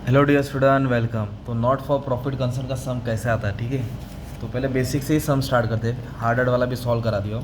Hello dear student, welcome. तो not for profit concern का sum कैसे आता है, ठीक है। तो पहले बेसिक से ही सम स्टार्ट करते हैं, हार्ड वाला भी सॉल्व करा दियो।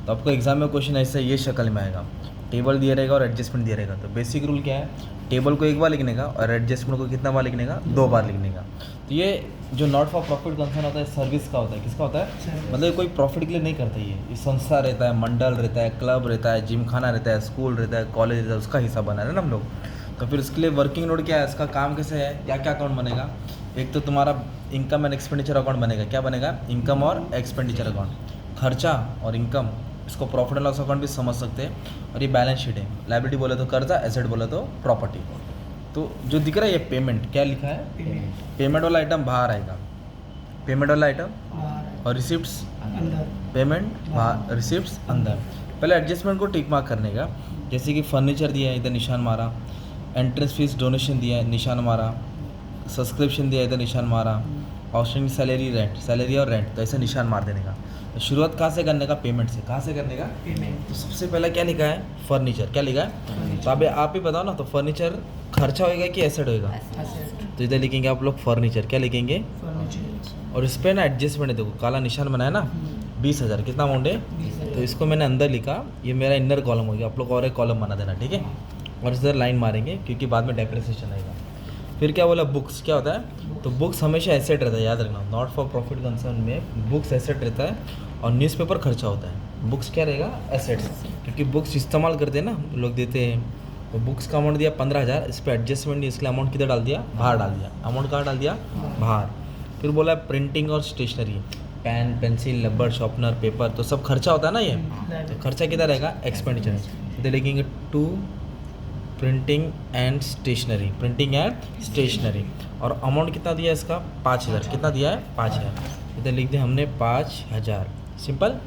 तो आपको एग्जाम में क्वेश्चन ऐसे ये शक्ल में आएगा, टेबल दिया रहेगा और एडजस्टमेंट दिया रहेगा। तो बेसिक रूल क्या है, टेबल को एक बार लिखने का और एडजस्टमेंट को कितना बार लिखने का, 2 बार लिखने का। तो ये जो नॉट फॉर प्रॉफिट कंसर्न होता है सर्विस का होता है, किसका होता है, मतलब कोई प्रॉफिट के लिए नहीं करता। ये संस्था रहता है, मंडल रहता है, क्लब रहता है, जिम खाना रहता है, स्कूल रहता है, कॉलेज रहता है, उसका हिस्सा बना है ना हम लोग। तो फिर उसके लिए वर्किंग नोट क्या है, इसका काम कैसे है, क्या क्या अकाउंट बनेगा। एक तो तुम्हारा इनकम एंड एक्सपेंडिचर अकाउंट बनेगा। क्या बनेगा, इनकम और एक्सपेंडिचर अकाउंट। खर्चा और इनकम, इसको प्रॉफिट एंड लॉस अकाउंट भी समझ सकते हैं। और ये बैलेंस शीट है, लायबिलिटी बोले तो कर्जा, एसेट बोले तो प्रॉपर्टी। तो जो दिख रहा है ये पेमेंट, क्या लिखा है, पेमेंट वाला आइटम बाहर आएगा, पेमेंट वाला आइटम, और रिसिप्ट्स पेमेंट बाहर, रिसिप्ट्स अंदर। पहले एडजस्टमेंट को टिक मार्क करने का, जैसे कि फर्नीचर दिया है, इधर निशान मारा। एंट्रेंस फीस डोनेशन दिया है, निशान मारा। सब्सक्रिप्शन दिया है, इधर निशान मारा। आउटस्टैंडिंग सैलरी, रेंट, सैलरी और रेंट, तो ऐसे निशान मार देने का। तो शुरुआत कहाँ से करने का, पेमेंट से। कहाँ से करने का, पेमेंट। तो सबसे पहले क्या लिखा है, फर्नीचर। क्या लिखा है, तो अभी आप ही बताओ ना। तो फर्नीचर खर्चा होएगा कि एसेट होएगा, तो इधर लिखेंगे आप लोग फर्नीचर। क्या लिखेंगे, और इस पर ना एडजस्टमेंट है, देखो काला निशान बनाया ना, 20,000 कितना अमाउंट है। तो इसको मैंने अंदर लिखा, ये मेरा इनर कॉलम हो गया। आप लोग और एक कॉलम बना देना, ठीक है। और इधर लाइन मारेंगे क्योंकि बाद में डेप्रिसिएशन आएगा। फिर क्या बोला, बुक्स। क्या होता है, तो बुक्स हमेशा एसेट रहता है, याद रखना। नॉट फॉर प्रॉफिट कंसर्न में बुक्स एसेट रहता है और न्यूज़पेपर खर्चा होता है। बुक्स क्या रहेगा, एसेट्स, क्योंकि बुक्स इस्तेमाल करते हैं ना लोग, देते हैं। तो बुक्स का अमाउंट दिया 15,000, इस पर एडजस्टमेंट नहीं, इसलिए अमाउंट किधर डाल दिया, बाहर डाल दिया। अमाउंट कहाँ डाल दिया, बाहर। फिर बोला प्रिंटिंग और stationery, pen, pencil, rubber, sharpener, paper, तो सब खर्चा होता है ना ये। तो खर्चा किधर रहेगा, एक्सपेंडिचर। इधर लिखेंगे to printing and stationery, printing and stationery. और अमाउंट कितना दिया इसका, 5,000। कितना दिया है, 5,000। इधर लिख दिया हमने 5,000, सिंपल।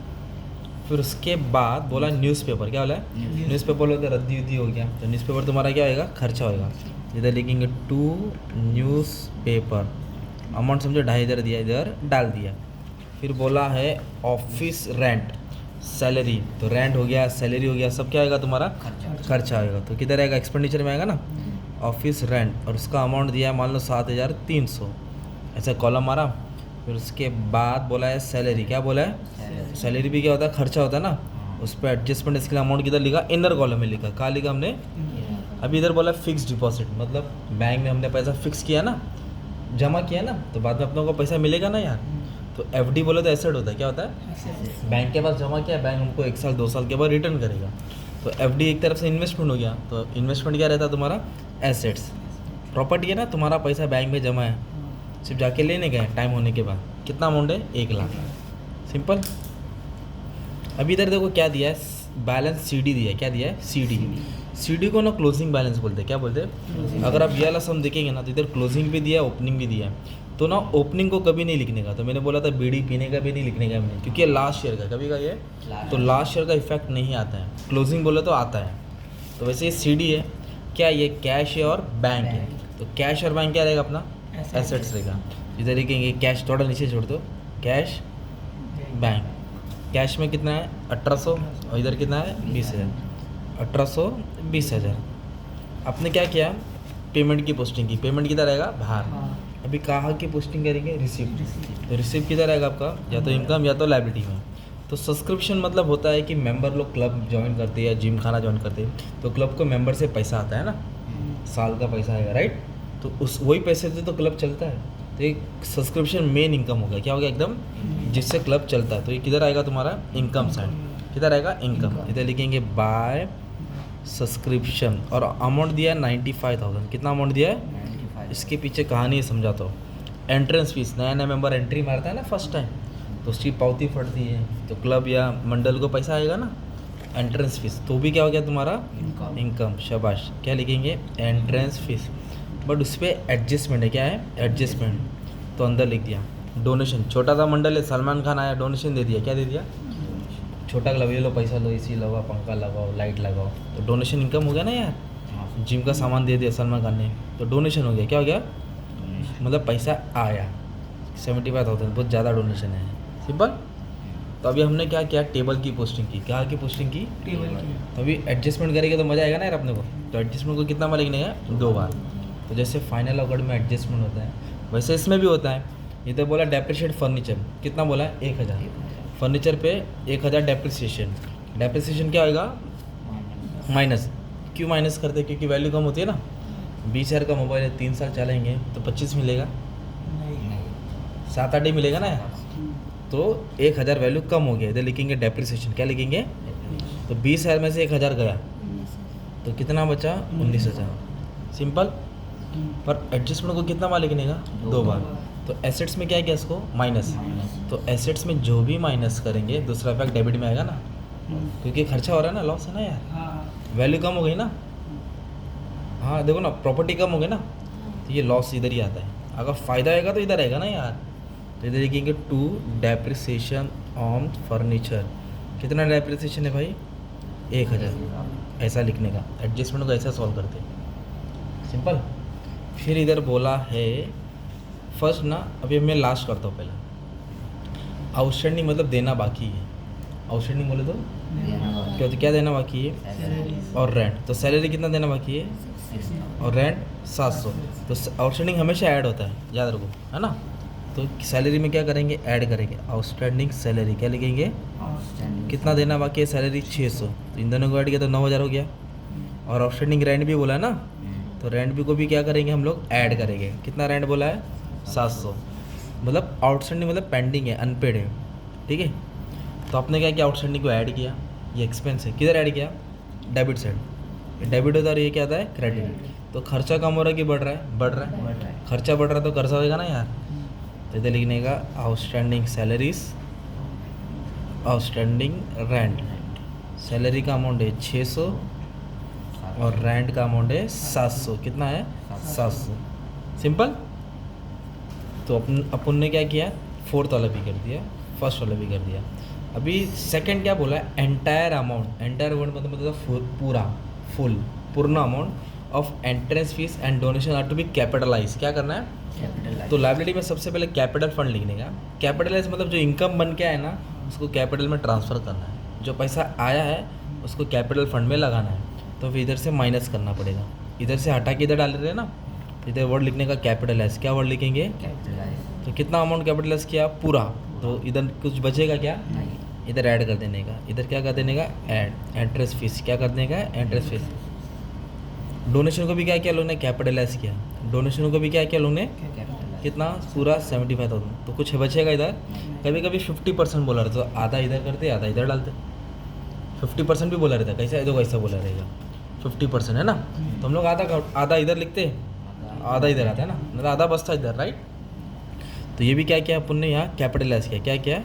फिर उसके बाद बोला न्यूज़पेपर। क्या बोला है, न्यूज़पेपर बोले तो रद्दी उद्दी हो गया, तो न्यूज़पेपर तुम्हारा क्या होएगा, खर्चा होएगा। इधर लिखेंगे टू न्यूज़पेपर, अमाउंट समझो 2,500 दिया, इधर डाल दिया। फिर बोला है ऑफिस रेंट, सैलरी, तो रेंट हो गया, सैलरी हो गया, सब क्या आएगा तुम्हारा, खर्चा आएगा। तो किधर आएगा, एक्सपेंडिचर में आएगा ना, ऑफिस रेंट। और उसका अमाउंट दिया है मान लो 7,300, ऐसा कॉलम मारा। फिर उसके बाद बोला है सैलरी। क्या बोला है, सैलरी भी क्या होता है, खर्चा होता है ना। उस पर एडजस्टमेंट, इसके लिए अमाउंट किधर लिखा, इनर कॉलम में लिखा। कहाँ लिखा हमने, अभी इधर बोला फिक्स डिपॉजिट, मतलब बैंक में हमने पैसा फिक्स किया ना, जमा किया ना, तो बाद में अपनों को पैसा मिलेगा ना यार। तो एफडी बोले तो एसेट होता है। क्या होता है, बैंक के पास जमा किया, बैंक हमको 1 साल 2 साल के बाद रिटर्न करेगा। तो एफडी एक तरफ से इन्वेस्टमेंट हो गया। तो इन्वेस्टमेंट क्या रहता है तुम्हारा, एसेट्स। प्रॉपर्टी है ना, तुम्हारा पैसा बैंक में जमा है, सिर्फ जाके लेने गए टाइम होने के बाद। कितना अमाउंट है, 1,00,000, सिंपल। अभी इधर देखो क्या दिया है, बैलेंस सीडी दिया है। क्या दिया है, सीडी। सीडी को ना क्लोजिंग बैलेंस बोलते हैं। क्या बोलते हैं, अगर आप ये वाला सम देखेंगे ना, तो इधर क्लोजिंग भी दिया है, ओपनिंग भी दिया है। तो ना ओपनिंग को कभी नहीं लिखने का, तो मैंने बोला था बीड़ी पीने का भी नहीं लिखने का मैंने, क्योंकि ये लास्ट ईयर का, कभी का ये, तो लास्ट ईयर का इफेक्ट नहीं आता है। क्लोजिंग बोले तो आता है। तो वैसे ये सीडी है, क्या ये कैश है और बैंक है। तो कैश और बैंक क्या रहेगा अपना, एसेट्स रहेगा। इधर लिखेंगे कैश, थोड़ा नीचे छोड़ दो, कैश बैंक। कैश में कितना है, 1,800, और इधर कितना है, 20,000, 1,800, 20,000। आपने क्या किया, पेमेंट की पोस्टिंग की, पेमेंट किधर रहेगा, बाहर। अभी कहाँ की पोस्टिंग करेंगे, रिसिप्ट। तो रिसिप्ट किधर रहेगा आपका, या तो इनकम या तो लायबिलिटी में। तो सब्सक्रिप्शन मतलब होता है कि मेंबर लोग क्लब ज्वाइन करते हैं या जिम खाना ज्वाइन करते हैं, तो क्लब को मेंबर से पैसा आता है ना, साल का पैसा आएगा, राइट। तो उस वही पैसे से तो क्लब चलता है। तो एक सब्सक्रिप्शन मेन इनकम हो गया, क्या हो गया एकदम, जिससे क्लब चलता है। तो ये किधर आएगा तुम्हारा, इनकम साइड। किधर आएगा, इनकम। इधर लिखेंगे बाय सब्सक्रिप्शन। और अमाउंट दिया है 95,000। कितना अमाउंट दिया है, इसके पीछे कहानी समझाता हूँ। एंट्रेंस फीस, नया नया मेंबर एंट्री मारता है ना फर्स्ट टाइम, तो उसकी पावती फटती है, तो क्लब या मंडल को पैसा आएगा ना, एंट्रेंस फीस। तो भी क्या हो गया तुम्हारा, इनकम, शाबाश। क्या लिखेंगे, एंट्रेंस फीस। बट उस पर एडजस्टमेंट है, क्या है, एडजस्टमेंट, तो अंदर लिख दिया। डोनेशन, छोटा सा मंडल है, सलमान खान आया, डोनेशन दे दिया। क्या दे दिया, छोटा क्लब, ये लो पैसा लो, एसी लगाओ, पंखा लगाओ, लाइट लगाओ, तो डोनेशन इनकम हो गया ना यार। जिम का सामान दे दिया सलमान खान ने, तो डोनेशन हो गया। क्या हो गया, मतलब पैसा आया। 75,000 बहुत ज़्यादा डोनेशन है, सिंपल। तो अभी हमने क्या किया, टेबल की पोस्टिंग की। क्या की पोस्टिंग की, टेबल की। तो अभी एडजस्टमेंट करेंगे तो मज़ा आएगा ना यार अपने को। तो एडजस्टमेंट को कितना बार लिखने का, 2 बार। तो जैसे फाइनल अकाउंट में एडजस्टमेंट होता है वैसे इसमें भी होता है। इधर बोला डेप्रिशिएट फर्नीचर, कितना बोला है 1000, फर्नीचर पे 1000 डेप्रिसिएशन। डेप्रिसिएशन क्या होगा माइनस। क्यों माइनस करते हैं? क्योंकि वैल्यू कम होती है ना। 20,000 का मोबाइल है, 3 साल चलेंगे तो 25 मिलेगा, 7-8 ही मिलेगा ना। तो 1000 वैल्यू कम हो गया, इधर लिखेंगे डेप्रिसिएशन। क्या लिखेंगे? तो 20,000 में से 1000 गया तो कितना बचा? 19,000। सिंपल। पर एडजस्टमेंट को कितना बार लिखने का? 2 बार। तो एसेट्स में क्या है इसको? माइनस। तो एसेट्स में जो भी माइनस करेंगे दूसरा इफेक्ट डेबिट में आएगा ना, क्योंकि खर्चा हो रहा है ना, लॉस है ना यार, वैल्यू कम हो गई ना। हाँ देखो ना, प्रॉपर्टी कम हो गई ना, तो ये लॉस इधर ही आता है। अगर फ़ायदा आएगा तो इधर आएगा ना यार। तो इधर लिखेंगे टू डेप्रिसिएशन ऑन फर्नीचर। कितना डेप्रिसिएशन है भाई? 1000। ऐसा लिखने का, एडजस्टमेंट को ऐसा सॉल्व करते हैं, सिंपल। फिर इधर बोला है फर्स्ट ना, अभी मैं लास्ट करता हूँ पहले। आउटस्टैंडिंग मतलब देना बाकी है। आउटस्टैंडिंग बोले तो क्या होता? क्या देना बाकी है? और रेंट। तो सैलरी कितना देना बाकी है? और रेंट 700। तो आउटस्टैंडिंग हमेशा ऐड होता है, याद रखो, है ना। तो सैलरी में क्या करेंगे? ऐड करेंगे आउटस्टैंडिंग सैलरी। क्या लिखेंगे? कितना देना बाकी है? सैलरी 600। तो इन दोनों को ऐड किया तो 9000 हो गया। और आउटस्टैंडिंग रेंट भी बोला है ना, तो रेंट भी को भी क्या करेंगे हम लोग? ऐड करेंगे। कितना रेंट बोला है? 700। मतलब आउटस्टैंडिंग मतलब पेंडिंग है, अनपेड है, ठीक है। तो आपने क्या किया? आउटस्टैंडिंग को ऐड किया। ये एक्सपेंस है, किधर ऐड किया? Debit side. ये डेबिट होता है और ये क्या आता है? क्रेडिट। तो खर्चा कम हो रहा है कि बढ़ रहा है? बढ़ रहा है। खर्चा बढ़ रहा है तो कर्जा होगा ना यार। तो इधर लिखने का outstanding salaries, outstanding rent. Salary का अमाउंट है 600 और रेंट का अमाउंट है 700। कितना है? 700। सिंपल। तो अपन ने क्या किया? फोर्थ वाला भी कर दिया, फर्स्ट वाला भी कर दिया। अभी सेकंड क्या बोला है? Entire amount. एंटायर अमाउंट मतलब पूरा, फुल, पूर्ण amount of entrance fees and donation are to be capitalise. क्या करना है? तो लाइबिलिटी में सबसे पहले कैपिटल फंड लिखने का। कैपिटलाइज मतलब जो इनकम बन के आए ना उसको कैपिटल में ट्रांसफ़र करना है। जो पैसा आया है उसको कैपिटल फंड में लगाना है। तो फिर इधर से माइनस करना पड़ेगा, इधर से हटा के इधर डाल रहे हैं ना। इधर वर्ड लिखने का कैपिटलाइज। क्या वर्ड लिखेंगे? तो कितना अमाउंट कैपिटलाइज किया? पूरा। तो इधर कुछ बचेगा क्या? इधर ऐड कर देने का। इधर क्या कर देने का? Add entrance fees. क्या कर देने का? Entrance fees. डोनेशन को भी क्या किया लोगों ने? कैपिटलाइज किया। डोनेशन को भी क्या किया लोगों ने? कितना? पूरा 75,000। तो कुछ बचेगा इधर। कभी कभी 50% बोला रहता, तो आधा इधर करते आधा इधर डालते। 50% भी बोला रहता, कैसा? तो कैसा बोला रहेगा? 50% है ना। तो हम लोग आधा इधर लिखते, आधा इधर आता है ना, मतलब आधा बचता इधर, राइट। तो ये भी क्या किया अपन ने यहाँ? कैपिटलाइज किया। क्या किया?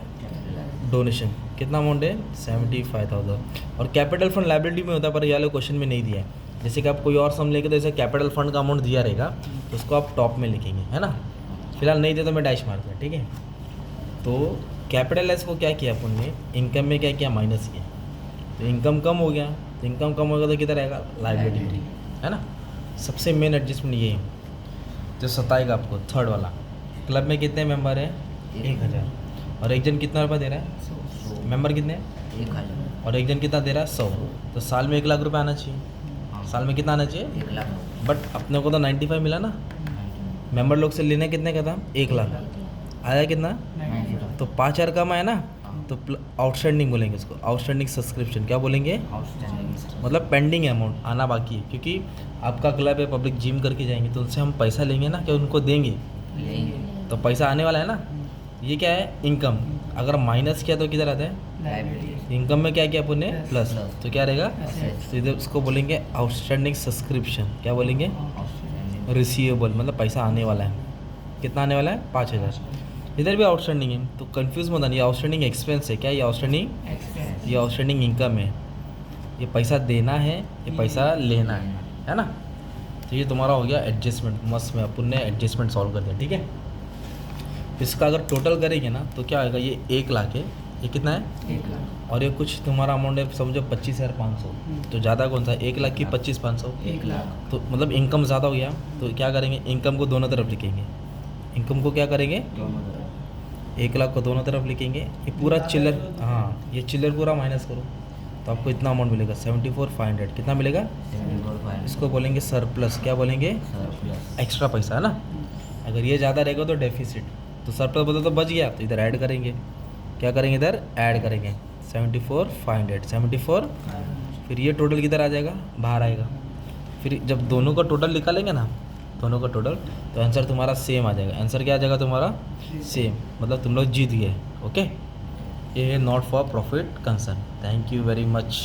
डोनेशन। कितना अमाउंट है? 75,000। और कैपिटल फंड लाइबिलिटी में होता है, पर ये वाले क्वेश्चन में नहीं दिया है। जैसे कि आप कोई और सम लेके तो जैसे कैपिटल फंड का अमाउंट दिया रहेगा तो उसको आप टॉप में लिखेंगे, है ना। फिलहाल नहीं दे तो मैं डैश मार दूँ, ठीक है। तो कैपिटलाइज को क्या किया अपन ने? इनकम में क्या किया? माइनस किया। तो इनकम कम हो गया, तो इनकम कम होगा तो किधर आएगा? लाइबिलिटी, है ना। सबसे मेन एडजस्टमेंट ये है जो सताएगा आपको, थर्ड वाला। क्लब में कितने मेंबर हैं? 1000। और एक जन कितना रुपया दे रहा है? मेंबर कितने? 1000। और एक जन कितना दे रहा है? 100। तो साल में 1 लाख रुपये आना चाहिए। साल में कितना आना चाहिए? 1 लाख। बट अपने को तो 95 मिला ना। मेंबर लोग से लेने कितने का था? 1 लाख। आया कितना? 90। तो 5,000 कम आया ना। तो आउटस्टैंडिंग बोलेंगे इसको, आउटस्टैंडिंग सब्सक्रिप्शन। क्या बोलेंगे? मतलब पेंडिंग अमाउंट आना बाकी है। क्योंकि आपका क्लब है, पब्लिक जिम करके जाएंगे तो उनसे हम पैसा लेंगे ना, क्या उनको देंगे? तो पैसा आने वाला है ना। ये क्या है? इनकम। अगर माइनस किया तो किधर आता है? इनकम में क्या किया अपन ने? प्लस। तो क्या रहेगा? तो इधर उसको बोलेंगे आउटस्टैंडिंग सब्सक्रिप्शन। क्या बोलेंगे? रिसीवेबल, मतलब पैसा आने वाला है। कितना आने वाला है? 5,000। इधर भी आउटस्टैंडिंग है, तो कंफ्यूज मत आना। ये आउटस्टैंडिंग एक्सपेंस है। क्या ये आउटस्टैंडिंग? ये आउटस्टैंडिंग इनकम है। ये पैसा देना है, ये पैसा लेना है ना। तो ये तुम्हारा हो गया एडजस्टमेंट। मस्त में अपन ने एडजस्टमेंट सॉल्व कर दिया, ठीक है। इसका अगर टोटल करेंगे ना तो क्या आएगा? ये 1 लाख है। ये कितना है? 1 लाख। और ये कुछ तुम्हारा अमाउंट है, समझो 25,500। तो ज़्यादा कौन सा? 1 लाख की 25,500? 1 लाख। तो मतलब इनकम ज़्यादा हो गया, तो क्या करेंगे? इनकम को दोनों तरफ लिखेंगे। इनकम को क्या करेंगे? दोनों तरफ। 1 लाख को दोनों तरफ लिखेंगे। ये पूरा चिल्लर, हाँ ये चिल्लर पूरा माइनस करो। तो आपको इतना अमाउंट मिलेगा 74,500। कितना मिलेगा? 74,500 इसको बोलेंगे सरप्लस। क्या बोलेंगे? सरप्लस। एक्स्ट्रा पैसा है ना। अगर ये ज़्यादा रहेगा तो डेफिसिट, तो सरप्लस बोलते तो बच गया, तो इधर ऐड करेंगे। क्या करेंगे? इधर ऐड करेंगे 74,500, 74। फिर ये टोटल किधर आ जाएगा? बाहर आएगा। फिर जब दोनों का टोटल निकालेंगे ना, दोनों का टोटल, तो आंसर तुम्हारा सेम आ जाएगा। आंसर क्या आ जाएगा तुम्हारा? सेम। मतलब तुम लोग जीत गए। ओके, ये है not for profit concern. Thank you very much.